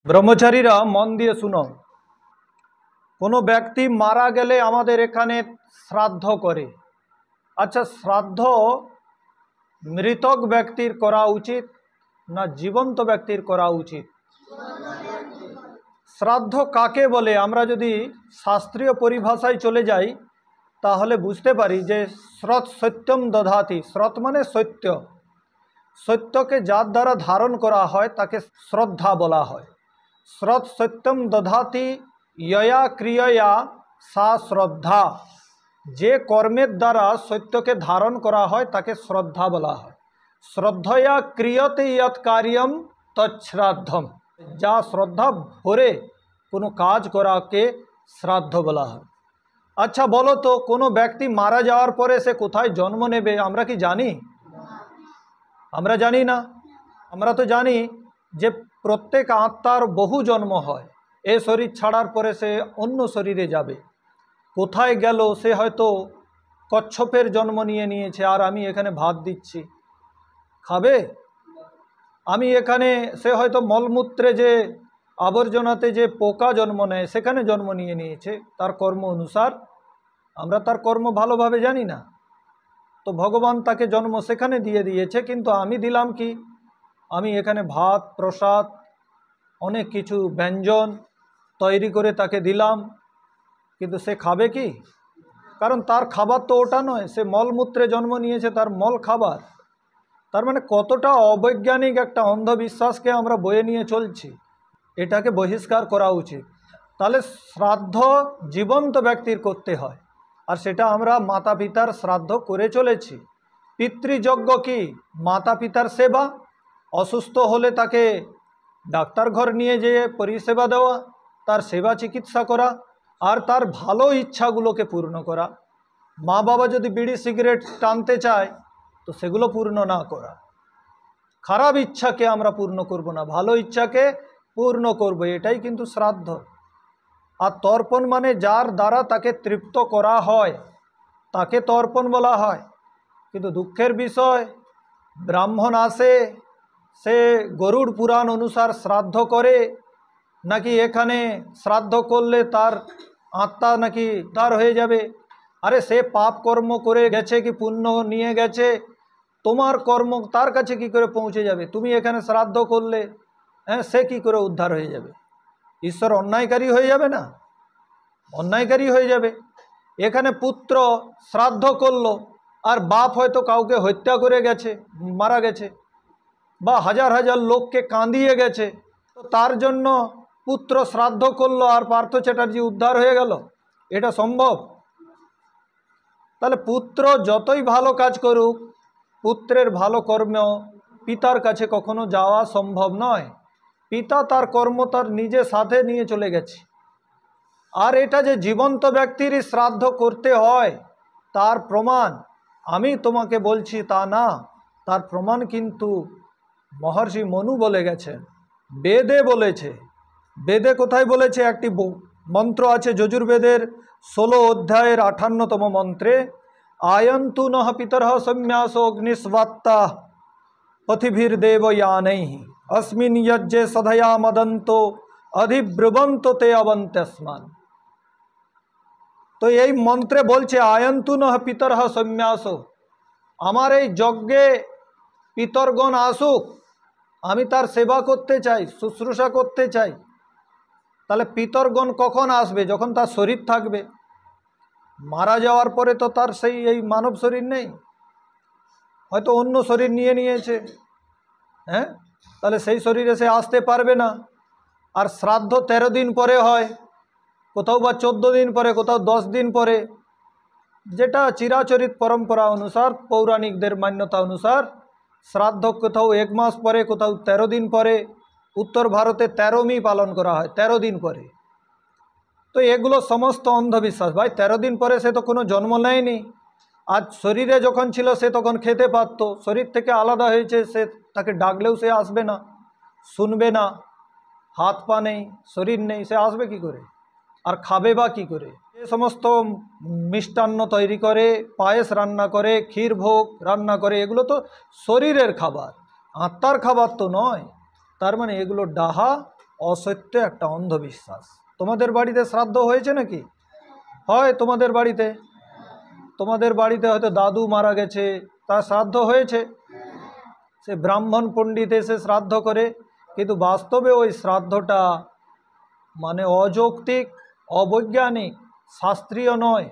ব্রহ্মচারীরা মন দিয়ে শুনো। কোনো ব্যক্তি মারা গেলে আমাদের এখানে শ্রাদ্ধ করে। আচ্ছা, শ্রাদ্ধ মৃতক ব্যক্তির করা উচিত না জীবন্ত ব্যক্তির করা উচিত? শ্রাদ্ধ কাকে বলে? আমরা যদি শাস্ত্রীয় পরিভাষায় চলে যাই তাহলে বুঝতে পারি যে শ্রৎ সত্যম দধাতি। শ্রৎ মানে সত্য, সত্যকে যার দ্বারা ধারণ করা হয় তাকে শ্রদ্ধা বলা হয়। শ্রৎ সত্যম দধাতি ইয়া ক্রিয়া সা শ্রদ্ধা। যে কর্মের দ্বারা সত্যকে ধারণ করা হয় তাকে শ্রদ্ধা বলা হয়। শ্রদ্ধয়া ক্রিয়তে ইয়ৎ কার্যম তৎশ্রাদ্ধম। যা শ্রদ্ধা ভরে কোনো কাজ করাকে শ্রাদ্ধ বলা হয়। আচ্ছা বলো তো, কোনো ব্যক্তি মারা যাওয়ার পরে সে কোথায় জন্ম নেবে আমরা কি জানি? আমরা জানি না। আমরা তো জানি যে প্রত্যেক আত্মার বহু জন্ম হয়। এ শরীর ছাড়ার পরে সে অন্য শরীরে যাবে। কোথায় গেল? সে হয়তো কচ্ছপের জন্ম নিয়েছে, আর আমি এখানে ভাত দিচ্ছি, খাবে? আমি এখানে, সে হয়তো মলমূত্রে যে আবর্জনাতে যে পোকা জন্ম নেয় সেখানে জন্ম নিয়েছে তার কর্ম অনুসার। আমরা তার কর্ম ভালোভাবে জানি না, তো ভগবান তাকে জন্ম সেখানে দিয়ে দিয়েছে। কিন্তু আমি দিলাম কি? আমি এখানে ভাত প্রসাদ অনেক কিছু ব্যঞ্জন তৈরি করে তাকে দিলাম, কিন্তু সে খাবে কি? কারণ তার খাবার তো ওটা নয়। সে মলমূত্রে জন্ম নিয়েছে, তার মল খাবার। তার মানে কতটা অবৈজ্ঞানিক একটা অন্ধবিশ্বাসকে আমরা বয়ে নিয়ে চলছি, এটাকে বহিষ্কার করা উচিত। তাহলে শ্রাদ্ধ জীবন্ত ব্যক্তির করতে হয়, আর সেটা আমরা মাতা পিতার শ্রাদ্ধ করে চলেছি। পিতৃযজ্ঞ কি? মাতা পিতার সেবা। অসুস্থ হলে তাকে ডাক্তার ঘর নিয়ে যেয়ে পরিষেবা দেওয়া, তার সেবা চিকিৎসা করা, আর তার ভালো ইচ্ছাগুলোকে পূর্ণ করা। মা বাবা যদি বিড়ি সিগারেট টানতে চায় তো সেগুলো পূর্ণ না করা। খারাপ ইচ্ছাকে আমরা পূর্ণ করব না, ভালো ইচ্ছাকে পূর্ণ করব, এটাই কিন্তু শ্রাদ্ধ। আর তর্পণ মানে যার দ্বারা তাকে তৃপ্ত করা হয় তাকে তর্পণ বলা হয়। কিন্তু দুঃখের বিষয়, ব্রাহ্মণ আসে, সে গরুড় পুরাণ অনুসার শ্রাদ্ধ করে, নাকি এখানে শ্রাদ্ধ করলে তার আত্মা নাকি তার হয়ে যাবে। আরে সে পাপ কর্ম করে গেছে কি পুণ্য নিয়ে গেছে, তোমার কর্ম তার কাছে কি করে পৌঁছে যাবে? তুমি এখানে শ্রাদ্ধ করলে সে কি করে উদ্ধার হয়ে যাবে? ঈশ্বর অন্যায়কারী হয়ে যাবে না? অন্যায়কারী হয়ে যাবে। এখানে পুত্র শ্রাদ্ধ করলো আর বাপ হয়তো কাউকে হত্যা করে গেছে, মারা গেছে, বা হাজার হাজার লোককে কাঁদিয়ে গেছে, তো তার জন্য পুত্র শ্রাদ্ধ করলো আর পার্থ চ্যাটার্জি উদ্ধার হয়ে গেল? এটা সম্ভব? তাহলে পুত্র যতই ভালো কাজ করুক, পুত্রের ভালো কর্ম পিতার কাছে কখনো যাওয়া সম্ভব নয়। পিতা তার কর্ম তার নিজে সাথে নিয়ে চলে গেছে। আর এটা যে জীবন্ত ব্যক্তিরই শ্রাদ্ধ করতে হয় তার প্রমাণ আমি তোমাকে বলছি তা না, তার প্রমাণ কিন্তু মহর্ষি মনু বলে গেছেন, বেদে বলেছে। বেদে কোথায় বলেছে? একটি মন্ত্র আছে যজুর্বেদের 16 অধ্যায়ের 58তম মন্ত্রে, আয়ন্তু নঃ পিতরঃ সম্যাস অগ্নিস্বাত্তা পথিভির দেবয়ানৈঃ अस्मिन् यज्ञे सधया मदन्तो अधिब्रुवन्तो ते अवन्त्यस्मान। তো এই মন্ত্রে বলছে আয়ন্তু নঃ পিতরঃ সম্যাস, আমার এই যজ্ঞে পিতরগণ আসুক, আমি তার সেবা করতে চাই, শুশ্রূষা করতে চাই। তাহলে পিতরগণ কখন আসবে? যখন তার শরীর থাকবে। মারা যাওয়ার পরে তো তার সেই এই মানব শরীর নেই, হয়তো অন্য শরীর নিয়ে নিয়েছে, হ্যাঁ, তাহলে সেই শরীরে সে আসতে পারবে না। আর শ্রাদ্ধ 13 দিন পরে হয়, কোথাও বা 14 দিন পরে, কোথাও 10 দিন পরে, যেটা চিরাচরিত পরম্পরা অনুসার, পৌরাণিকদের মান্যতা অনুসার শ্রাদ্ধ কোথাও 1 মাস পরে, কোথাও 13 দিন পরে। উত্তর ভারতে 13মি পালন করা হয় 13 দিন পরে। তো এগুলো সমস্ত অন্ধবিশ্বাস। ভাই 13 দিন পরে সে তো কোনো জন্ম নেয়নি। আজ শরীরে যখন ছিল সে তখন খেতে পারত, শরীর থেকে আলাদা হয়েছে, সে তাকে ডাকলেও সে আসবে না, শুনবে না, হাত পা নেই, শরীর নেই, সে আসবে কি করে? আর খাবে বা কী করে? এ সমস্ত মিষ্টান্ন তৈরি করে, পায়েস রান্না করে, ক্ষীর ভোগ রান্না করে, এগুলো তো শরীরের খাবার, আত্মার খাবার তো নয়। তার মানে এগুলো ডাহা অসত্য, একটা অন্ধবিশ্বাস। তোমাদের বাড়িতে শ্রাদ্ধ হয়েছে নাকি? হয় তোমাদের বাড়িতে হয়তো দাদু মারা গেছে, তার শ্রাদ্ধ হয়েছে, সে ব্রাহ্মণ পণ্ডিত এসে শ্রাদ্ধ করে, কিন্তু বাস্তবে ওই শ্রাদ্ধটা মানে অযৌক্তিক, অবৈজ্ঞানিক, শাস্ত্রীয় নয়,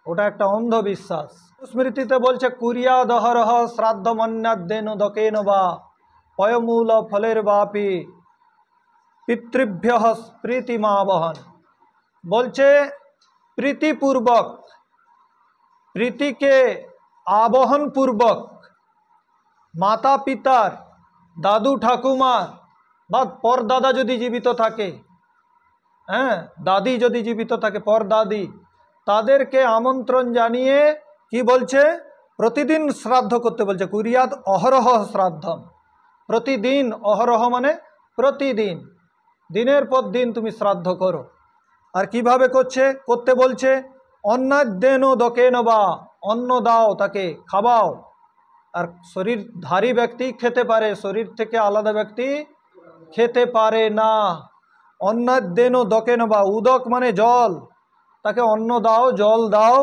ওটা একটা অন্ধবিশ্বাস। স্মৃতিতে বলছে কুরিয়া দহরহ শ্রাদ্ধমন্যাদ্যেন দকেন বা পয়মূল ফলের বাপি পিতৃভ্য প্রীতিমাবহন। বলছে প্রীতিপূর্বক, প্রীতিকে আবহন পূর্বক মাতা পিতার, দাদু ঠাকুমার বা পরদাদা যদি জীবিত থাকে, হ্যাঁ, দাদি যদি জীবিত থাকে, পরদাদি, তাদেরকে আমন্ত্রণ জানিয়ে কি বলছে, প্রতিদিন শ্রাদ্ধ করতে বলছে। কুরিয়াদ অহরহ শ্রাদ্ধম, প্রতিদিন, অহরহ মানে প্রতিদিন, দিনের পর দিন তুমি শ্রাদ্ধ করো। আর কিভাবে করতে বলছে, অন্নাদ্যেন দকেন বা, অন্ন দাও, তাকে খাওয়াও। আর শরীরধারী ব্যক্তি খেতে পারে, শরীর থেকে আলাদা ব্যক্তি খেতে পারে না। অন্নাদ্যেন দকেন বা, উদক মানে জল, তাকে অন্ন দাও, জল দাও।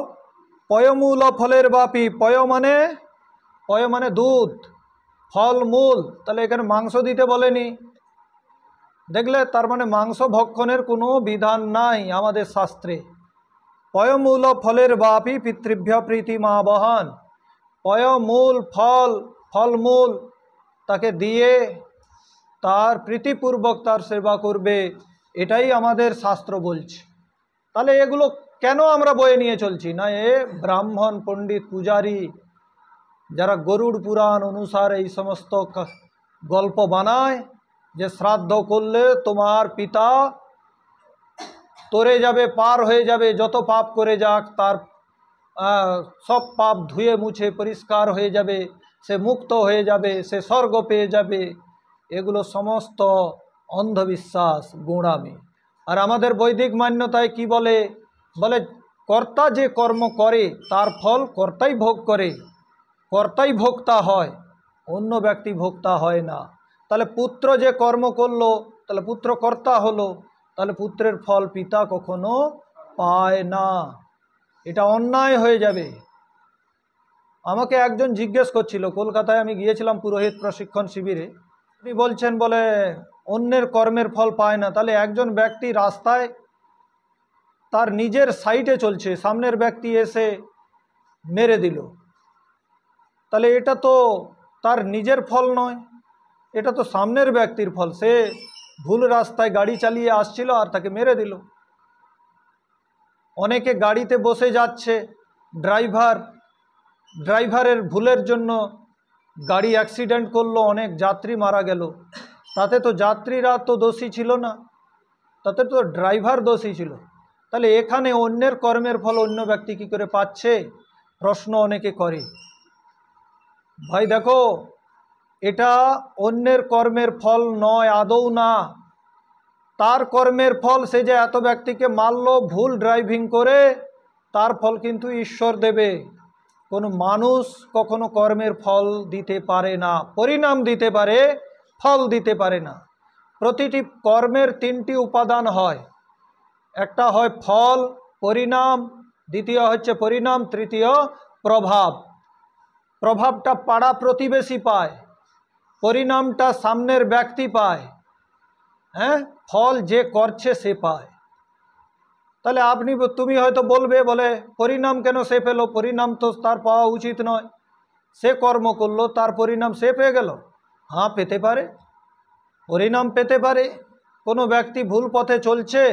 পয়মূল ফলের বাপি, পয় মানে দুধ, ফল মূল, তাহলে এখানে মাংস দিতে বলেনি, দেখলে, তার মানে মাংস ভক্ষণের কোনো বিধান নাই আমাদের শাস্ত্রে। পয়মূল ফলের বাপি পিতৃভ্য প্রীতিমাবহন, পয়মূল ফলমূল তাকে দিয়ে তার প্রীতিপূর্বক তার সেবা করবে, এটাই আমাদের শাস্ত্র বলছে। তাহলে এগুলো কেন আমরা বয়ে নিয়ে চলছি না? এ ব্রাহ্মণ পণ্ডিত পূজারী যারা গরুড় পুরাণ অনুসারে এই সমস্ত গল্প বানায় যে শ্রাদ্ধ করলে তোমার পিতা তরে যাবে, পার হয়ে যাবে, যত পাপ করে যাক তার সব পাপ ধুয়ে মুছে পরিষ্কার হয়ে যাবে, সে মুক্ত হয়ে যাবে, সে স্বর্গ পেয়ে যাবে, এগুলো সমস্ত অন্ধবিশ্বাস, গোঁড়ামি। আর আমাদের বৈদিক মান্যতায় কি বলে, কর্তা যে কর্ম করে তার ফল কর্তাই ভোগ করে, কর্তাই ভোক্তা হয়, অন্য ব্যক্তি ভোক্তা হয় না। তাহলে পুত্র যে কর্ম করলো, তাহলে পুত্র কর্তা হলো, তাহলে পুত্রের ফল পিতা কখনো পায় না, এটা অন্যায় হয়ে যাবে। আমাকে একজন জিজ্ঞেস করছিল, কলকাতায় আমি গিয়েছিলাম পুরোহিত প্রশিক্ষণ শিবিরে, উনি বলছেন বলে অন্যের কর্মের ফল পায় না। তাহলে একজন ব্যক্তি রাস্তায় তার নিজের সাইডে চলছে, সামনের ব্যক্তি এসে মেরে দিল, তাহলে এটা তো তার নিজের ফল নয়, এটা তো সামনের ব্যক্তির ফল। সে ভুল রাস্তায় গাড়ি চালিয়ে আসছিল আর তাকে মেরে দিল। অনেকে গাড়িতে বসে যাচ্ছে, ড্রাইভারের ভুলের জন্য গাড়ি অ্যাক্সিডেন্ট করলো, অনেক যাত্রী মারা গেল, তাতে তো যাত্রীরা তো দোষী ছিল না, তাতে তো ড্রাইভার দোষী ছিল। তাহলে এখানে অন্যের কর্মের ফল অন্য ব্যক্তি কী করে পাচ্ছে, প্রশ্ন অনেকে করে। ভাই দেখো, এটা অন্যের কর্মের ফল নয়, আদৌ না। তার কর্মের ফল, সে যে এত ব্যক্তিকে মারলো ভুল ড্রাইভিং করে, তার ফল কিন্তু ঈশ্বর দেবে। কোনো মানুষ কখনো কর্মের ফল দিতে পারে না, পরিণাম দিতে পারে, ফল দিতে পারে না। প্রতিটি কর্মের তিনটি উপাদান হয়, একটা হয় ফল, পরিণাম, দ্বিতীয় হচ্ছে পরিণাম, তৃতীয় প্রভাব। প্রভাবটা পাড়া প্রতিবেশী পায়, পরিণামটা সামনের ব্যক্তি পায়, হ্যাঁ, ফল যে করছে সে পায়। তাহলে তুমি হয়তো বলবে, বলে পরিণাম কেন সে পেল, পরিণাম তো তার পাওয়া উচিত নয়, সে কর্ম করলো তার পরিণাম সে পেয়ে গেল। হ্যাঁ, পেতে পারে, পরিণাম পেতে পারে। কোনো ব্যক্তি ভুল পথে চলছে,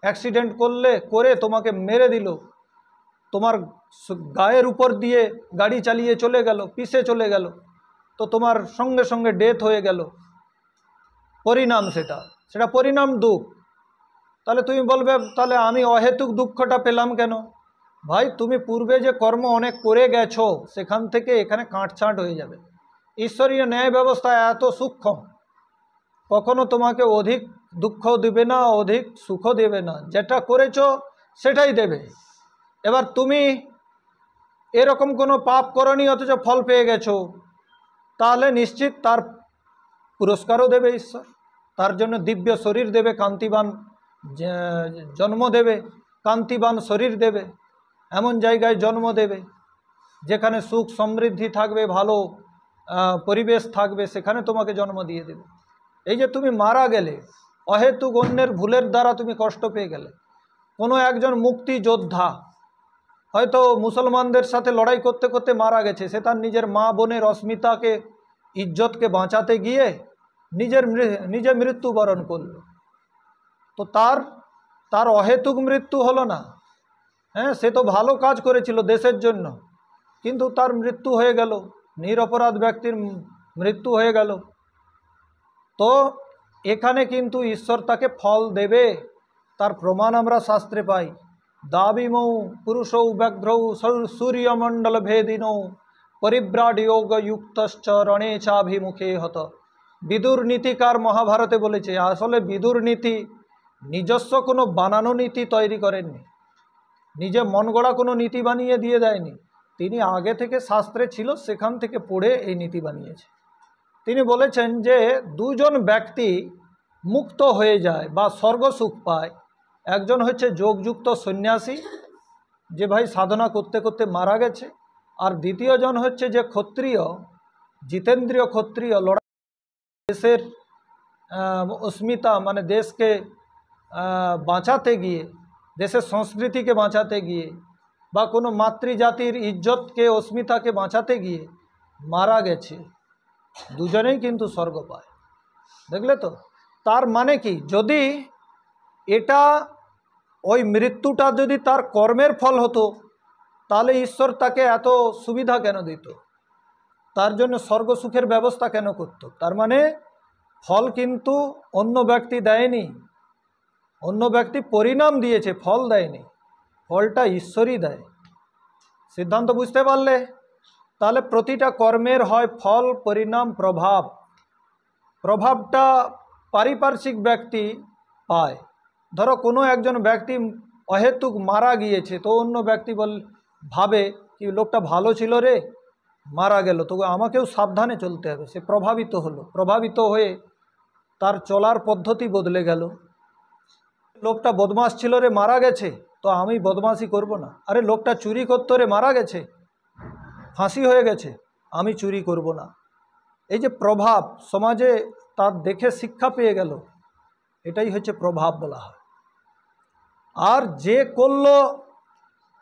অ্যাক্সিডেন্ট করে তোমাকে মেরে দিল, তোমার গায়ের উপর দিয়ে গাড়ি চালিয়ে চলে গেল, পিষে চলে গেল, তো তোমার সঙ্গে সঙ্গে ডেথ হয়ে গেল, পরিণাম সেটা পরিণাম দুঃখ। তাহলে তুমি বলবে, তাহলে আমি অহেতুক দুঃখটা পেলাম কেন? ভাই, তুমি পূর্বে যে কর্ম অনেক করে গেছো, সেখান থেকে এখানে কাটছাঁট হয়ে যাবে। ঈশ্বরীয় ন্যায় ব্যবস্থা এত সূক্ষ্ম, কখনো তোমাকে অধিক দুঃখ দেবে না, অধিক সুখ দেবে না, যেটা করেছো সেটাই দেবে। এবার তুমি এরকম কোনো পাপ করনি অথচ ফল পেয়ে গেছো, তাহলে নিশ্চিত তার পুরস্কারও দেবে ঈশ্বর, তার জন্য দিব্য শরীর দেবে, কান্তিবান জন্ম দেবে, কান্তিবান শরীর দেবে, এমন জায়গায় জন্ম দেবে যেখানে সুখ সমৃদ্ধি থাকবে, ভালো পরিবেশ থাকবে, সেখানে তোমাকে জন্ম দিয়ে দেবে। এই যে তুমি মারা গেলে, অহেতুক অন্যের ভুলের দ্বারা তুমি কষ্ট পেয়ে গেলে, কোনো একজন মুক্তি যোদ্ধা হয়তো মুসলমানদের সাথে লড়াই করতে করতে মারা গেছে, সে তার নিজের মা বোনের অস্মিতাকে, ইজ্জতকে বাঁচাতে গিয়ে নিজে মৃত্যুবরণ করল, তো তার অহেতুক মৃত্যু হলো না। হ্যাঁ, সে তো ভালো কাজ করেছিল দেশের জন্য, কিন্তু তার মৃত্যু হয়ে গেল, নিরপরাধ ব্যক্তির মৃত্যু হয়ে গেল। তো এখানে কিন্তু ঈশ্বর তাকে ফল দেবে, তার প্রমাণ আমরা শাস্ত্রে পাই। দাবিমৌ পুরুষৌ ব্যাঘ্রৌ সূর্যমণ্ডল ভেদিনৌ পরিব্রাড যোগ যুক্তশ্চ রণে চাভিমুখে হত। বিদুর নীতিকার মহাভারতে বলেছে, আসলে বিদুর নীতি নিজস্ব কোনো বানানো নীতি তৈরি করেননি, নিজে মন গড়া কোনো নীতি বানিয়ে দিয়ে দেয়নি। তিনি আগে থেকে শাস্ত্রে ছিল, সেখান থেকে পড়ে এই নীতি বানিয়েছে। তিনি বলেছেন যে দুজন ব্যক্তি মুক্ত হয়ে যায় বা স্বর্গসুখ পায়। একজন হচ্ছে যোগযুক্ত সন্ন্যাসী, যে ভাই সাধনা করতে করতে মারা গেছে, আর দ্বিতীয়জন হচ্ছে যে ক্ষত্রিয়, জিতেন্দ্রীয় ক্ষত্রিয়, লড়াই দেশের অস্মিতা মানে দেশকে বাঁচাতে গিয়ে, দেশের সংস্কৃতিকে বাঁচাতে গিয়ে, বা কোনো মাতৃজাতির ইজ্জতকে, অস্মিতাকে বাঁচাতে গিয়ে মারা গেছে। দুজনেই কিন্তু স্বর্গ পায়। দেখলে তো? তার মানে কি, যদি এটা ওই মৃত্যুটা যদি তার কর্মের ফল হতো, তাহলে ঈশ্বর তাকে এত সুবিধা কেন দিত, তার জন্য স্বর্গ সুখের ব্যবস্থা কেন করত? তার মানে ফল কিন্তু অন্য ব্যক্তি দেয়নি, অন্য ব্যক্তি পরিণাম দিয়েছে, ফল দেয়নি, ফলটা ঈশ্বরই দেয়। সিদ্ধান্ত বুঝতে পারলে? তাহলে প্রতিটা কর্মের হয় ফল, পরিণাম, প্রভাব। প্রভাবটা পারিপার্শ্বিক ব্যক্তি পায়। ধরো কোনো একজন ব্যক্তি অহেতুক মারা গিয়েছে, তো অন্য ব্যক্তি ভাবে কি লোকটা ভালো ছিল রে, মারা গেল, তো আমাকেও সাবধানে চলতে হবে। সে প্রভাবিত হলো, প্রভাবিত হয়ে তার চলার পদ্ধতি বদলে গেল। লোকটা বদমাশ ছিল রে, মারা গেছে, তো আমি বদমাশি করব না। আরে লোকটা চুরি করতো রে, মারা গেছে, ফাঁসি হয়ে গেছে, আমি চুরি করব না। এই যে প্রভাব, সমাজে তার দেখে শিক্ষা পেয়ে গেল, এটাই হচ্ছে প্রভাব বলা হয়। আর যে করল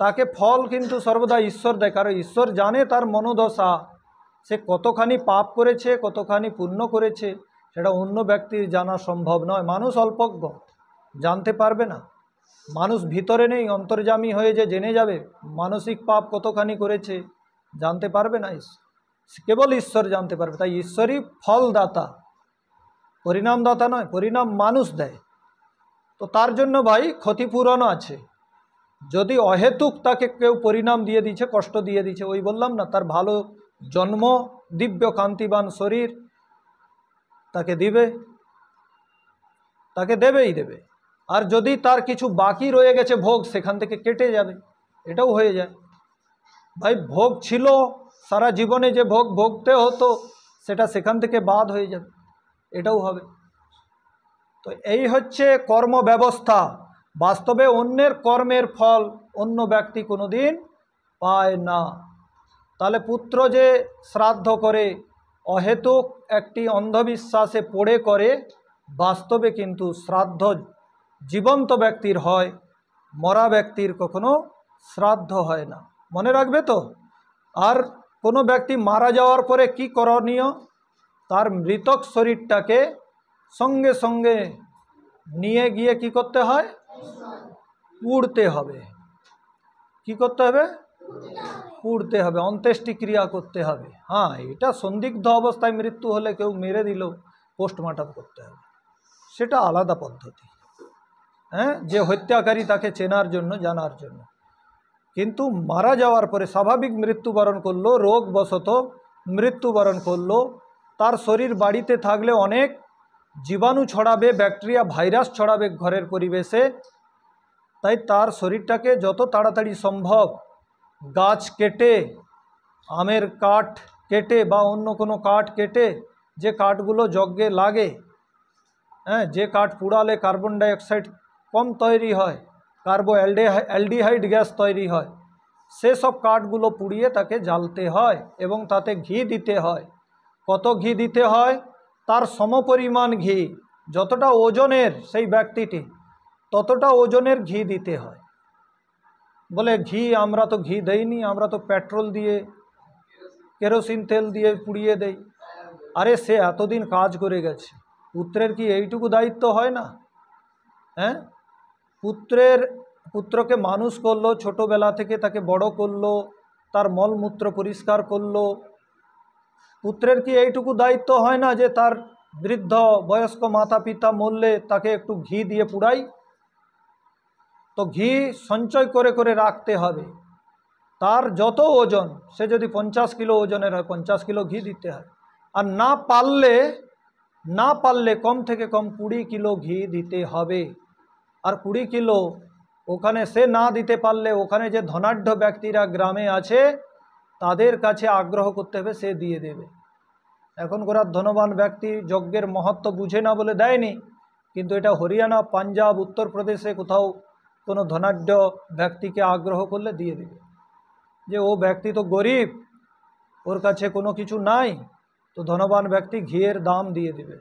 তাকে ফল কিন্তু সর্বদা ঈশ্বর দেয়, কারণ ঈশ্বর জানে তার মনোদশা, সে কতখানি পাপ করেছে, কতখানি পুণ্য করেছে, সেটা অন্য ব্যক্তির জানা সম্ভব নয়। মানুষ অল্পজ্ঞ, জানতে পারবে না। মানুষ ভিতরে নেই, অন্তর্যামী হয়ে যে জেনে যাবে মানসিক পাপ কতখানি করেছে, জানতে পারবে না। কেবল ঈশ্বর জানতে পারবে। তাই ঈশ্বরই ফলদাতা, পরিণামদাতা নয়, পরিণাম মানুষ দেয়। তো তার জন্য ভাই ক্ষতিপূরণও আছে। যদি অহেতুক তাকে কেউ পরিণাম দিয়ে দিচ্ছে, কষ্ট দিয়ে দিচ্ছে, ওই বললাম না, তার ভালো জন্ম, দিব্য কান্তিবান শরীর তাকে দিবে, তাকে দেবেই দেবে। আর যদি তার কিছু বাকি রয়ে গেছে ভোগ, সেখান থেকে কেটে যাবে, এটাও হয়ে যায়। ভাই ভোগ ছিল সারা জীবনে, যে ভোগ ভোগতে হতো, সেটা সেখান থেকে বাদ হয়ে যাবে, এটাও হবে। তো এই হচ্ছে কর্ম ব্যবস্থা। বাস্তবে অন্যের কর্মের ফল অন্য ব্যক্তি কোনোদিন পায় না। তাহলে পুত্র যে শ্রাদ্ধ করে অহেতুক একটি অন্ধবিশ্বাসে পড়ে করে, বাস্তবে কিন্তু শ্রাদ্ধ জীবন্ত ব্যক্তির হয়, মরা ব্যক্তির কখনো শ্রাদ্ধ হয় না। মনে রাখবে তো? আর কোনো ব্যক্তি মারা যাওয়ার পরে কি করণীয়? তার মৃতক শরীরটাকে সঙ্গে সঙ্গে নিয়ে গিয়ে কি করতে হয়? পুড়তে হবে। কি করতে হবে? পুড়তে হবে, অন্ত্যেষ্টিক্রিয়া করতে হবে। হ্যাঁ, এটা সন্দিগ্ধ অবস্থায় মৃত্যু হলে কেউ মেরে দিল, পোস্টমর্টম করতে হবে, সেটা আলাদা পদ্ধতি। হ্যাঁ, যে হত্যাকারী তাকে চেনার জন্য, জানার জন্য। কিন্তু মারা যাওয়ার পরে স্বাভাবিক মৃত্যুবরণ করলো, রোগবশত মৃত্যুবরণ করলো, তার শরীর বাড়িতে থাকলে অনেক জীবাণু ছড়াবে, ব্যাকটেরিয়া, ভাইরাস ছড়াবে ঘরের পরিবেশে। তাই তার শরীরটাকে যত তাড়াতাড়ি সম্ভব গাছ কেটে, আমের কাঠ কেটে বা অন্য কোনো কাঠ কেটে, যে কাঠগুলো যজ্ঞে লাগে, হ্যাঁ, যে কাঠ পুড়ালে কার্বন ডাইঅক্সাইড কম তৈরি হয়, অ্যালডিহাইড গ্যাস তৈরি হয়, সেসব কাঠগুলো পুড়িয়ে তাকে জ্বালতে হয় এবং তাতে ঘি দিতে হয়। কত ঘি দিতে হয়? তার সমপরিমাণ ঘি, যতটা ওজনের সেই ব্যক্তিটি ততটা ওজনের ঘি দিতে হয়। বলে ঘি, আমরা তো ঘি দেইনি, আমরা তো পেট্রোল দিয়ে, কেরোসিন তেল দিয়ে পুড়িয়ে দেই। আরে সে এতদিন কাজ করে গেছে, পুত্রের কি এইটুকু দায়িত্ব হয় না? হ্যাঁ, পুত্রকে মানুষ করলো, ছোটোবেলা থেকে তাকে বড় করলো, তার মলমূত্র পরিষ্কার করলো। পুত্রের কি এইটুকু দায়িত্ব হয় না যে তার বৃদ্ধ বয়স্ক মাতা পিতা মরলে তাকে একটু ঘি দিয়ে পুড়াই? তো ঘি সঞ্চয় করে করে রাখতে হবে। তার যত ওজন, সে যদি 50 কিলো ওজনের হয় 50 কিলো ঘি দিতে হয়। আর না পারলে কম থেকে কম 20 কিলো ঘি দিতে হবে। আর 20 কিলো ওখানে সে না দিতে পারলে ওখানে যে ধনাঢ্য ব্যক্তিরা গ্রামে আছে তাদের কাছে আগ্রহ করতে হবে, সে দিয়ে দেবে। এখনকার ধনবান ব্যক্তি যজ্ঞের মহত্ব বুঝে না বলে দেয়নি, কিন্তু এটা হরিয়ানা, পাঞ্জাব, উত্তরপ্রদেশে কোথাও কোনো ধনাঢ্য ব্যক্তিকে আগ্রহ করলে দিয়ে দেবে, যে ও ব্যক্তি তো গরিব, ওর কাছে কোনো কিছু নাই, তো ধনবান ব্যক্তি ঘিয়ের দাম দিয়ে দেবে।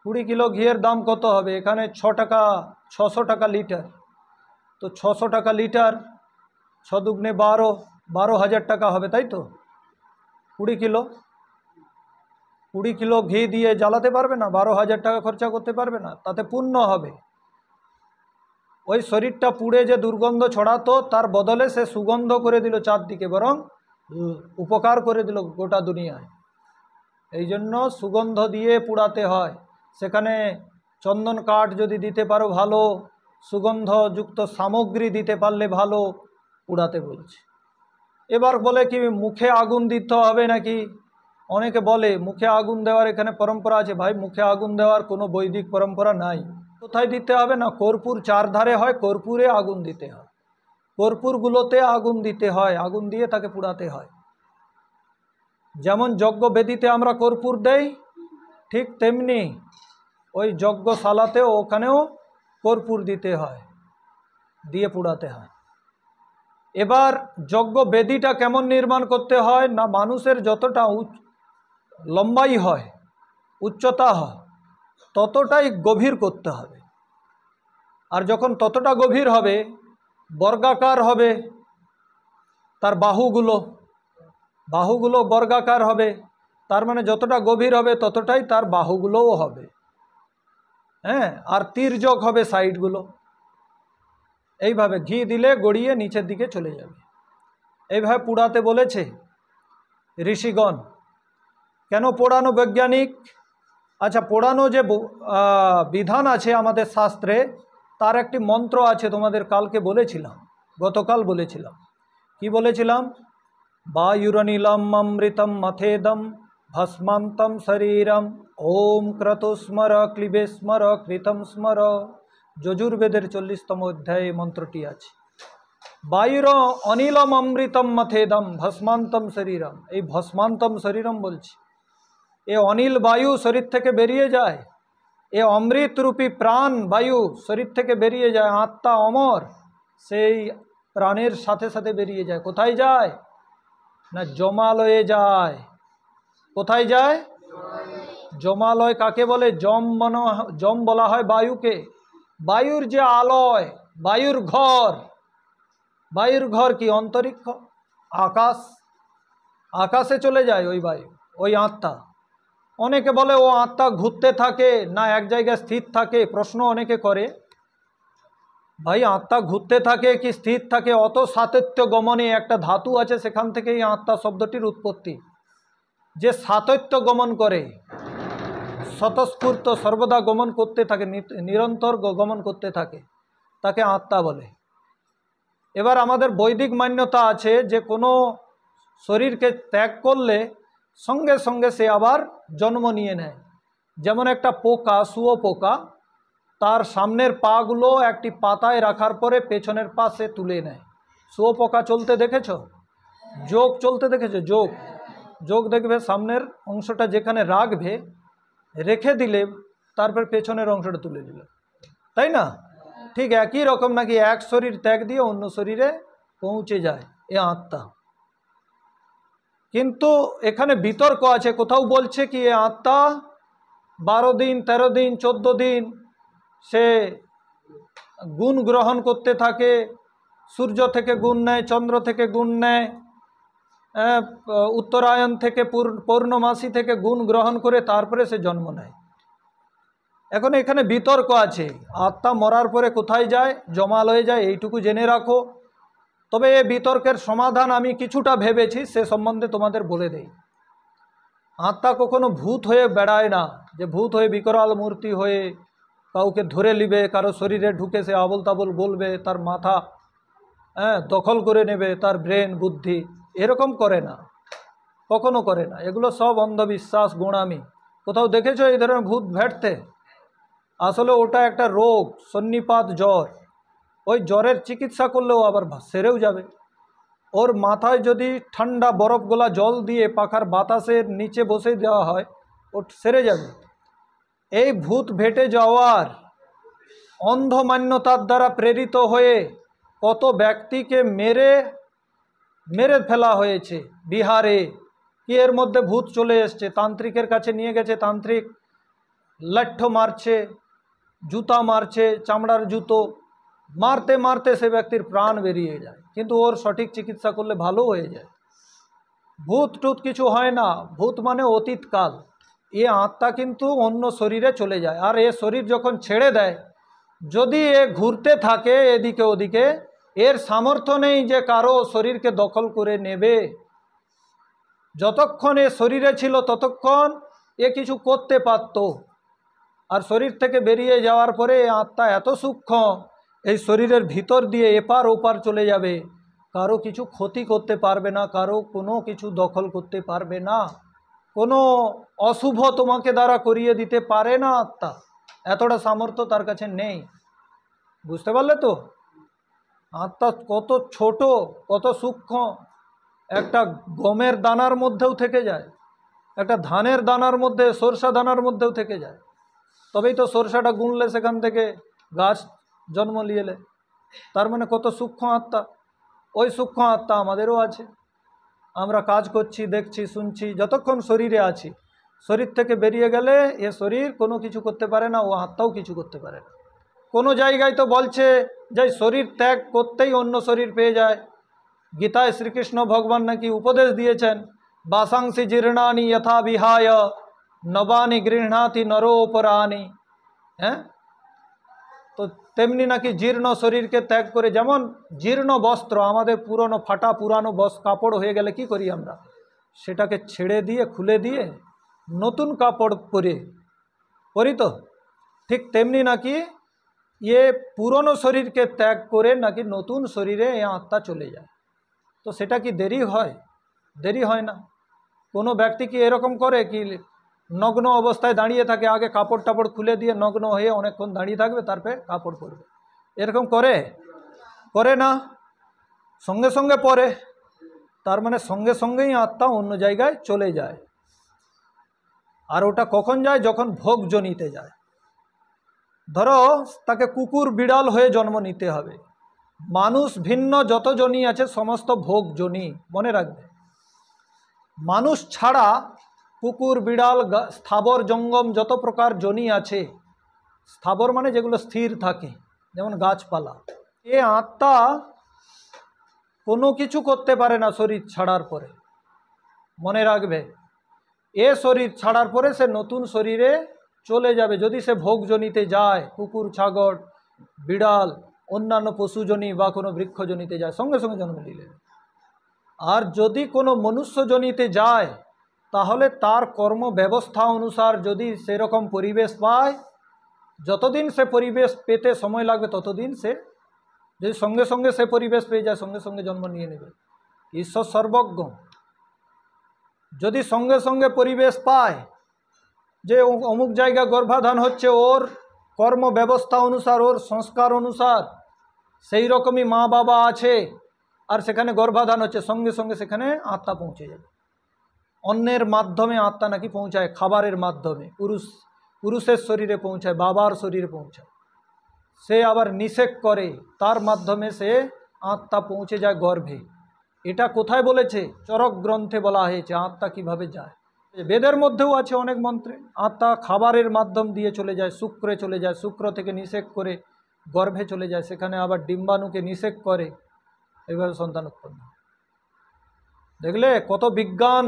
20 কিলো ঘিয়ের দাম কত হবে? এখানে 600 টাকা লিটার। তো 600 টাকা লিটার, 6 দুগুণে 12,000 টাকা হবে, তাই তো? 20 কিলো ঘি দিয়ে জ্বালাতে পারবে না? 12,000 টাকা খরচা করতে পারবে না? তাতে পুণ্য হবে। ওই শরীরটা পুড়ে যে দুর্গন্ধ ছড়াতো তার বদলে সে সুগন্ধ করে দিল চারদিকে, বরং উপকার করে দিল গোটা দুনিয়ায়। এই জন্য সুগন্ধ দিয়ে পুড়াতে হয়। সেখানে চন্দন কাঠ যদি দিতে পারো ভালো, সুগন্ধযুক্ত সামগ্রী দিতে পারলে ভালো, পুড়াতে বলছে। এবার বলে কি মুখে আগুন দিতে হবে নাকি? অনেকে বলে মুখে আগুন দেওয়ার এখানে পরম্পরা আছে। ভাই, মুখে আগুন দেওয়ার কোনো বৈদিক পরম্পরা নাই। কোথায় দিতে হবে না, কর্পূর চারধারে হয়, কর্পূরে আগুন দিতে হয়, কর্পূরগুলোতে আগুন দিতে হয়, আগুন দিয়ে তাকে পুড়াতে হয়। যেমন যজ্ঞবেদিতে আমরা কর্পূর দেই, ঠিক তেমনি ওই যজ্ঞশালাতেও ওখানেও কর্পূর দিতে হয়, দিয়ে পুড়াতে হয়। এবার যজ্ঞবেদিটা কেমন নির্মাণ করতে হয় না, মানুষের যতটা লম্বাই হয়, উচ্চতা হয়, ততটাই গভীর করতে হবে। আর যখন ততটা গভীর হবে, বর্গাকার হবে, তার বাহুগুলো বর্গাকার হবে, তার মানে যতটা গভীর হবে ততটাই তার বাহুগুলোও হবে। হ্যাঁ, আর তির্যক হবে সাইডগুলো। এইভাবে ঘি দিলে গড়িয়ে নিচের দিকে চলে যাবে। এইভাবে পোড়াতে বলেছে ঋষিগণ। কেন পোড়ানো বৈজ্ঞানিক? আচ্ছা, পোড়ানো যে বিধান আছে আমাদের শাস্ত্রে, তার একটি মন্ত্র আছে, তোমাদের কালকে বলেছিলাম, গতকাল বলেছিলাম। কি বলেছিলাম? বায়ুরনিলম অমৃতম মথেদম ভস্মান্তম শরীরম ওম ক্রতুস্মর ক্লিবে স্মর কৃতম স্মর। যজুর্বেদের 40তম অধ্যায়ে মন্ত্রটি আছে। বায়ুর অনিলম অমৃতম মথেদম ভস্মান্তম শরীরম। এই ভস্মান্তম শরীরম বলছি, এ অনিল বায়ু শরীর থেকে বেরিয়ে যায়, এ অমৃতরূপী প্রাণ বায়ু শরীর থেকে বেরিয়ে যায়। আত্মা অমর, সেই প্রাণের সাথে সাথে বেরিয়ে যায়। কোথায় যায় না, জমালয়ে যায়। কোথায় যায়? জমালয় কাকে বলে? জম বলা হয় বায়ুকে। বায়ুর যে আলয়, বায়ুর ঘর কি? অন্তরিক্ষ, আকাশ। আকাশে চলে যায় ওই বায়ু, ওই আত্মা। অনেকে বলে ও আত্মা ঘুরতে থাকে না এক জায়গায় স্থির থাকে। প্রশ্ন অনেকে করে, ভাই আত্মা ঘুরতে থাকে কি স্থির থাকে? অত সাতত্য গমনে একটা ধাতু আছে, সেখান থেকে এই আত্মা শব্দটির উৎপত্তি। যে সাতত্য গমন করে, স্বতঃস্ফূর্ত সর্বদা গমন করতে থাকে, নিরন্তর গমন করতে থাকে, তাকে আত্মা বলে। এবার আমাদের বৈদিক মান্যতা আছে যে কোনো শরীরকে ত্যাগ করলে সঙ্গে সঙ্গে সে আবার জন্ম নিয়ে নেয়। যেমন একটা পোকা, শুয়োপোকা, তার সামনের পাগুলো একটি পাতায় রাখার পরে পেছনের পা সে তুলে নেয়। শুয়োপোকা চলতে দেখেছ? যোগ চলতে দেখেছ? যোগ দেখবে সামনের অংশটা যেখানে রাখবে, রেখে দিলে তারপর পেছনের অংশটা তুলে নিল, তাই না? ঠিক একই রকম নাকি এক শরীর ত্যাগ দিয়ে অন্য শরীরে পৌঁছে যায় এ আত্মা। কিন্তু এখানে বিতর্ক আছে, কোথাও বলছে কি এ আত্মা 12 দিন 13 দিন 14 দিন সে গুণ গ্রহণ করতে থাকে, সূর্য থেকে গুণ নেয়, চন্দ্র থেকে গুণ নেয়, উত্তরায়ণ থেকে পূর্ণমাসী থেকে গুণ গ্রহণ করে তারপরে সে জন্ম নেয়। এখন এখানে বিতর্ক আছে, আত্মা মরার পরে কোথায় যায়, জমাল হয়ে যায়, এইটুকু জেনে রাখো। তবে এই বিতর্কের সমাধান আমি কিছুটা ভেবেছি, সে সম্বন্ধে তোমাদের বলে দেই। আত্মা কখনো ভূত হয়ে বেড়ায় না, যে ভূত হয়ে বিকরাল মূর্তি হয়ে কাউকে ধরে নিবে, কারো শরীরে ঢুকে সে আবল তাবল বলবে, তার মাথা দখল করে নেবে, তার ব্রেন বুদ্ধি, এরকম করে না, কখনো করে না। এগুলো সব অন্ধবিশ্বাস, গোঁড়ামি। কোথাও দেখেছো এই ধরনের ভূত ভেটতে? আসলে ওটা একটা রোগ, সন্নিপাত জ্বর। ওই জ্বরের চিকিৎসা করলেও আবার সেরেও যাবে। ওর মাথায় যদি ঠান্ডা বরফ গোলা জল দিয়ে পাখার বাতাসের নিচে বসে দেওয়া হয়, ও সেরে যাবে। এই ভূত ভেটে যাওয়ার অন্ধ মান্যতার দ্বারা প্রেরিত হয়ে কত ব্যক্তিকে মেরে ফেলা হয়েছে বিহারে। কি এর মধ্যে ভূত চলে এসছে, তান্ত্রিকের কাছে নিয়ে গেছে, তান্ত্রিক লাঠ্য মারছে, জুতা মারছে, চামড়ার জুতো মারতে মারতে সে ব্যক্তির প্রাণ বেরিয়ে যায়, কিন্তু ওর সঠিক চিকিৎসা করলে ভালো হয়ে যায়। ভূত টুত কিছু হয় না, ভূত মানে অতীতকাল। এ আত্মা কিন্তু অন্য শরীরে চলে যায়, আর এ শরীর যখন ছেড়ে দেয়, যদি এ ঘুরতে থাকে এদিকে ওদিকে, এর সামর্থ্য নেই যে কারো শরীরকে দখল করে নেবে। যতক্ষণ এ শরীরে ছিল ততক্ষণ এ কিছু করতে পারত, আর শরীর থেকে বেরিয়ে যাওয়ার পরে আত্মা এত সূক্ষ্ম, এই শরীরের ভিতর দিয়ে এপার ওপার চলে যাবে, কারো কিছু ক্ষতি করতে পারবে না, কারো কোনো কিছু দখল করতে পারবে না, কোনো অশুভ তোমাকে দ্বারা করিয়ে দিতে পারে না। আত্মা এতটা সামর্থ্য তার কাছে নেই। বুঝতে পারলে তো আত্মা কত ছোট, কত সূক্ষ্ম। একটা গমের দানার মধ্যেও থেকে যায়, একটা ধানের দানার মধ্যে, সরষা দানার মধ্যেও থেকে যায়। তবেই তো সরষাটা গুনলে সেখান থেকে গাছ জন্ম নিয়েলে। তার মানে কত সূক্ষ্ম আত্মা। ওই সূক্ষ্ম আত্মা আমাদেরও আছে। আমরা কাজ করছি, দেখছি, শুনছি, যতক্ষণ শরীরে আছি। শরীর থেকে বেরিয়ে গেলে এ শরীর কোনো কিছু করতে পারে না, ও আত্মাও কিছু করতে পারে না। কোনো জায়গায় তো বলছে যে শরীর ত্যাগ করতেই অন্য শরীর পেয়ে যায়। গীতায় শ্রীকৃষ্ণ ভগবান নাকি উপদেশ দিয়েছেন, বাসাংসি জীর্ণানি যথা বিহায় নবানি গৃহণাতি নরোপরানি। হ্যাঁ, তো তেমনি নাকি জীর্ণ শরীরকে ত্যাগ করে, যেমন জীর্ণ বস্ত্র, আমাদের পুরনো ফাটা পুরানো কাপড় হয়ে গেলে কি করি আমরা, সেটাকে ছেড়ে দিয়ে খুলে দিয়ে নতুন কাপড় পরি তো। ঠিক তেমনি নাকি ये পুরনো শরীরকে ত্যাগ করে নাকি নতুন শরীরে এই আত্মা চলে যায়। তো সেটা কি দেরি হয়? দেরি হয় না। কোনো ব্যক্তি কি এরকম করে কি নগ্ন অবস্থায় দাঁড়িয়ে থাকে, আগে কাপড় টাপড় খুলে দিয়ে নগ্ন হয়ে অনেকক্ষণ দাঁড়িয়ে থাকবে, তারপরে কাপড় পরবে? এরকম করে না, সঙ্গে সঙ্গে পরে। তার মানে সঙ্গে সঙ্গেই আত্মা অন্য জায়গায় চলে যায়। আর ওটা কখন যায়? যখন ভোগজনিতে যায়। ধরো তাকে কুকুর বিড়াল হয়ে জন্ম নিতে হবে। মানুষ ভিন্ন যত জনি আছে সমস্ত ভোগজনি, মনে রাখবে। মানুষ ছাড়া কুকুর বিড়াল স্থাবর জঙ্গম যত প্রকার জনি আছে, স্থাবর মানে যেগুলো স্থির থাকে, যেমন গাছপালা, এ আত্মা কোনো কিছু করতে পারে না শরীর ছাড়ার পরে। মনে রাখবে, এ শরীর ছাড়ার পরে সে নতুন শরীরে চলে যাবে। যদি সে ভোগজনিতে যায়, কুকুর ছাগল বিড়াল অন্যান্য পশুজনি বা কোনো বৃক্ষজনিতে যায়, সঙ্গে সঙ্গে জন্ম নিলে। আর যদি কোনো মনুষ্যজনিতে যায়, তাহলে তার কর্ম ব্যবস্থা অনুসার যদি সেরকম পরিবেশ পায়, যতদিন সে পরিবেশ পেতে সময় লাগবে ততদিন সে, যদি সঙ্গে সঙ্গে সে পরিবেশ পেয়ে যায়, সঙ্গে সঙ্গে জন্ম নিয়ে নেবে। ঈশ্বর সর্বজ্ঞ। যদি সঙ্গে সঙ্গে পরিবেশ পায় যে অমুক জায়গা গর্ভাধান হচ্ছে, ওর কর্ম ব্যবস্থা অনুসার, ওর সংস্কার অনুসার সেই রকমই মা বাবা আছে, আর সেখানে গর্ভাধান হচ্ছে, সঙ্গে সঙ্গে সেখানে আত্মা পৌঁছে যাবে। অন্যের মাধ্যমে আত্মা নাকি পৌঁছায়, খাবারের মাধ্যমে। পুরুষের শরীরে পৌঁছায়, বাবার শরীরে পৌঁছায়। সে আবার নিষেক করে, তার মাধ্যমে সে আত্মা পৌঁছে যায় গর্ভে। এটা কোথায় বলেছে? চরক গ্রন্থে বলা হয়েছে আত্মা কিভাবে যায়। বেদের মধ্যেও আছে অনেক মন্ত্রে। আত্মা খাবারের মাধ্যম দিয়ে চলে যায়, শুক্রে চলে যায়, শুক্র থেকে নিষেক করে গর্ভে চলে যায়, সেখানে আবার ডিম্বাণুকে নিষেক করে, এইভাবে সন্তান উৎপন্ন। দেখলে কত বিজ্ঞান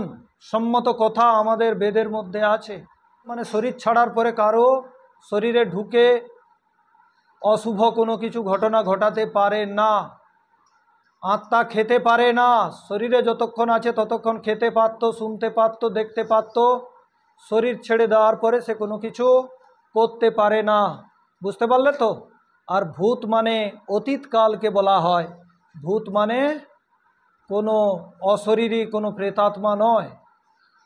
সম্মত কথা আমাদের বেদের মধ্যে আছে। মানে শরীর ছাড়ার পরে কারো শরীরে ঢুকে অশুভ কোনো কিছু ঘটনা ঘটাতে পারে না। আত্মা খেতে পারে না, শরীরে যতক্ষণ আছে ততক্ষণ খেতে পারত, শুনতে পারত, দেখতে পারত। শরীর ছেড়ে দেওয়ার পরে সে কোনো কিছু করতে পারে না। বুঝতে পারলে তো? আর ভূত মানে অতীতকালকে বলা হয়। ভূত মানে কোনো অশরীরী কোনো প্রেতাত্মা নয়।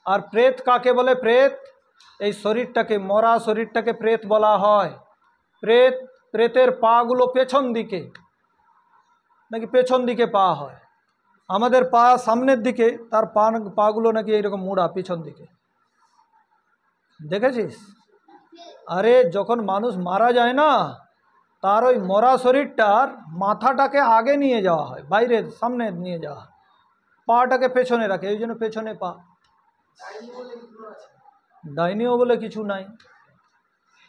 আর প্রেত কাকে বলে? প্রেত এই শরীরটাকে, মরা শরীরটাকে প্রেত বলা হয়। প্রেতের পাগুলো পেছন দিকে, নাকি পেছন দিকে পা হয়। আমাদের পা সামনের দিকে, তার পাগুলো নাকি এইরকম মোড়া পিছন দিকে। দেখেছিস? আরে যখন মানুষ মারা যায় না, তার ওই মরা শরীরটার মাথাটাকে আগে নিয়ে যাওয়া হয়, বাইরে সামনে নিয়ে যাওয়া হয়, পাটাকে পেছনে রাখে, এই জন্য পেছনে পা। ডাইনিও বলে কিছু নাই।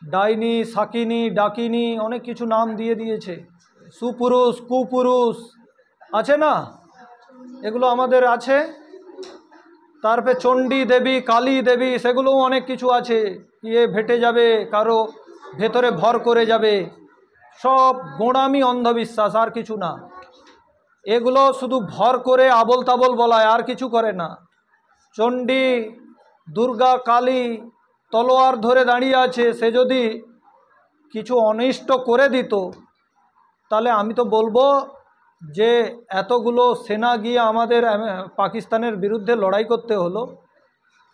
ডাইনি, শাকিনি, ডাকিনি, অনেক কিছু নাম দিয়ে দিয়েছে। সুপুরুষ, কুপুরুষ আছে না, এগুলো আমাদের আছে। তারপরে চণ্ডী দেবী, কালী দেবী, সেগুলোও অনেক কিছু আছে। ইয়ে ভেটে যাবে, কারো ভেতরে ভর করে যাবে, সব গোঁড়ামি, অন্ধবিশ্বাস, আর কিছু না। এগুলো শুধু ভর করে আবল তাবল বলায়, আর কিছু করে না। চণ্ডী, দুর্গা, কালী তলোয়ার ধরে দাঁড়িয়ে আছে, সে যদি কিছু অনিষ্ট করে দিত, তাহলে আমি তো বলবো যে এতগুলো সেনা গিয়ে আমাদের পাকিস্তানের বিরুদ্ধে লড়াই করতে হলো,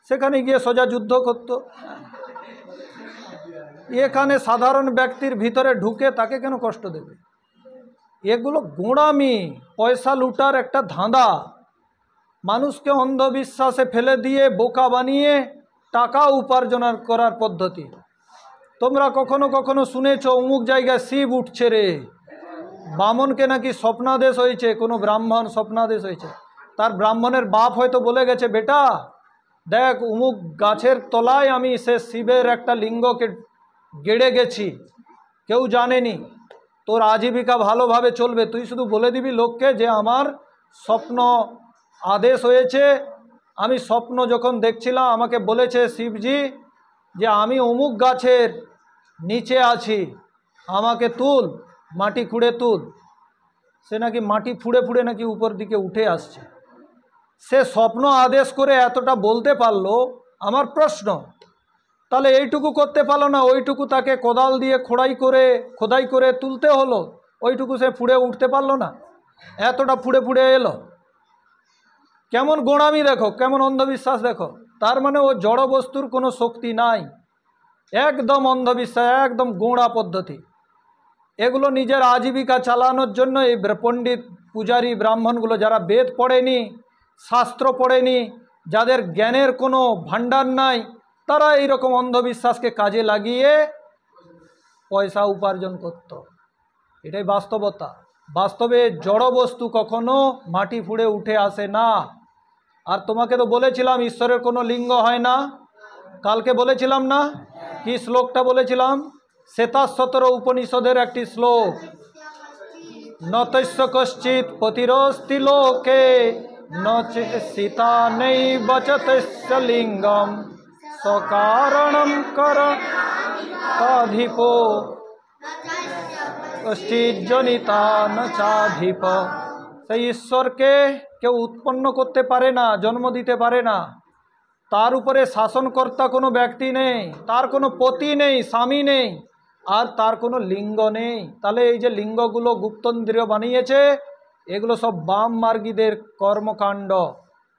সেখানে গিয়ে সোজা যুদ্ধ করত। এখানে সাধারণ ব্যক্তির ভিতরে ঢুকে তাকে কেন কষ্ট দেবে? এগুলো গোঁড়ামি, পয়সা লুটার একটা ধাঁধা। মানুষকে অন্ধবিশ্বাসে ফেলে দিয়ে বোকা বানিয়ে টাকা উপার্জন করার পদ্ধতি। তোমরা কখনো কখনো শুনেছো অমুক জায়গায় শিব উঠছে রে, বামনকে নাকি স্বপ্নাদেশ হয়েছে, কোনো ব্রাহ্মণ স্বপ্নাদেশ হয়েছে। তার ব্রাহ্মণের বাপ হয়তো বলে গেছে, বেটা দেখ অমুক গাছের তলায় আমি সে শিবের একটা লিঙ্গকে গেড়ে গেছি, কেউ জানেনি। তোর আজীবিকা ভালোভাবে চলবে, তুই শুধু বলে দিবি লোককে যে আমার স্বপ্ন আদেশ হয়েছে, আমি স্বপ্ন যখন দেখছিলাম আমাকে বলেছে শিবজি যে আমি অমুক গাছের নিচে আছি, আমাকে তুল, মাটি খুঁড়ে তুল। সে নাকি মাটি ফুঁড়ে ফুঁড়ে নাকি উপর দিকে উঠে আসছে। সে স্বপ্ন আদেশ করে এতটা বলতে পারলো। আমার প্রশ্ন, তাহলে এইটুকু করতে পারলো না, ওইটুকু তাকে কোদাল দিয়ে খোদাই করে তুলতে হলো, ওইটুকু সে ফুঁড়ে উঠতে পারলো না, এতটা ফুঁড়ে ফুঁড়ে এলো। কেমন গোঁড়ামি দেখো, কেমন অন্ধবিশ্বাস দেখো। তার মানে ও জড় বস্তুর কোনো শক্তি নাই, একদম অন্ধবিশ্বাস, একদম গোঁড়া পদ্ধতি। এগুলো নিজের আজীবিকা চালানোর জন্য এই পণ্ডিত, পূজারী, ব্রাহ্মণগুলো যারা বেদ পড়েনি, শাস্ত্র পড়েনি, যাদের জ্ঞানের কোনো ভাণ্ডার নাই, তারা এইরকম অন্ধবিশ্বাসকে কাজে লাগিয়ে পয়সা উপার্জন করত। এটাই বাস্তবতা। বাস্তবে জড় বস্তু কখনো মাটি ফুঁড়ে উঠে আসে না। আর তোমাকে তো বলেছিলাম ঈশ্বরের কোনো লিঙ্গ হয় না, কালকে বলেছিলাম না? কি শ্লোকটা বলেছিলাম? 17 উপনিষদের একটি শ্লোক, নতস্য কশ্চিৎ পতিরস্তি লোকে নচিতা নেই বচতস্য লিঙ্গম সকারণম করাধিপো কশ্চিৎ জনিতা ন চাধিপ। সেই ঈশ্বরকে কেউ উৎপন্ন করতে পারে না, জন্ম দিতে পারে না। তার উপরে শাসনকর্তা কোনো ব্যক্তি নেই, তার কোনো পতি নেই, স্বামী নেই, আর তার কোনো লিঙ্গ নেই। তাহলে এই যে লিঙ্গগুলো গুপ্তেন্দ্রিয় বানিয়েছে, এগুলো সব বাম মার্গীদের কর্মকাণ্ড।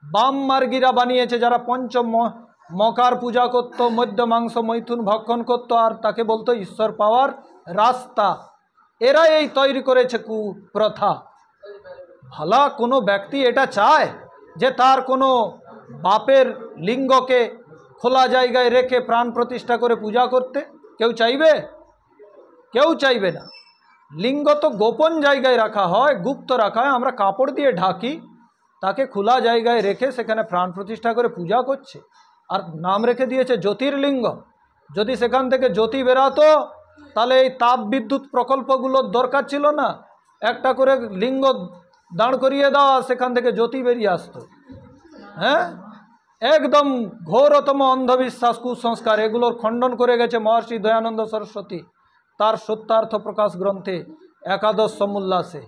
বাম মার্গীরা বানিয়েছে, যারা পঞ্চম মকার পূজা করত, মধ্য মাংস মৈথুন ভক্ষণ করত, আর তাকে বলতো ঈশ্বর পাওয়ার রাস্তা। এরা এই তৈরি করেছে কুপ্রথা। ভালা কোনো ব্যক্তি এটা চায় যে তার কোনো বাপের লিঙ্গকে খোলা জায়গায় রেখে প্রাণ প্রতিষ্ঠা করে পূজা করতে? কেউ চাইবে? কেউ চাইবে না। লিঙ্গ তো গোপন জায়গায় রাখা হয়, গুপ্ত রাখা হয়, আমরা কাপড় দিয়ে ঢাকি, তাকে খোলা জায়গায় রেখে সেখানে প্রাণ প্রতিষ্ঠা করে পূজা করছে। আর নাম রেখে দিয়েছে জ্যোতির্লিঙ্গ। যদি সেখান থেকে জ্যোতি বেরাতো তাহলে এই তাপ বিদ্যুৎ প্রকল্পগুলোর দরকার ছিল না। একটা করে লিঙ্গ দাঁড় করিয়ে দেওয়া, সেখান থেকে জ্যোতি বেরিয়ে আসতো। হ্যাঁ, একদম ঘোরতম অন্ধবিশ্বাস, কুসংস্কার, এগুলোর খণ্ডন করে গেছে মহর্ষি দয়ানন্দ সরস্বতী তার সত্যার্থ প্রকাশ গ্রন্থে একাদশ সমুল্লাসে।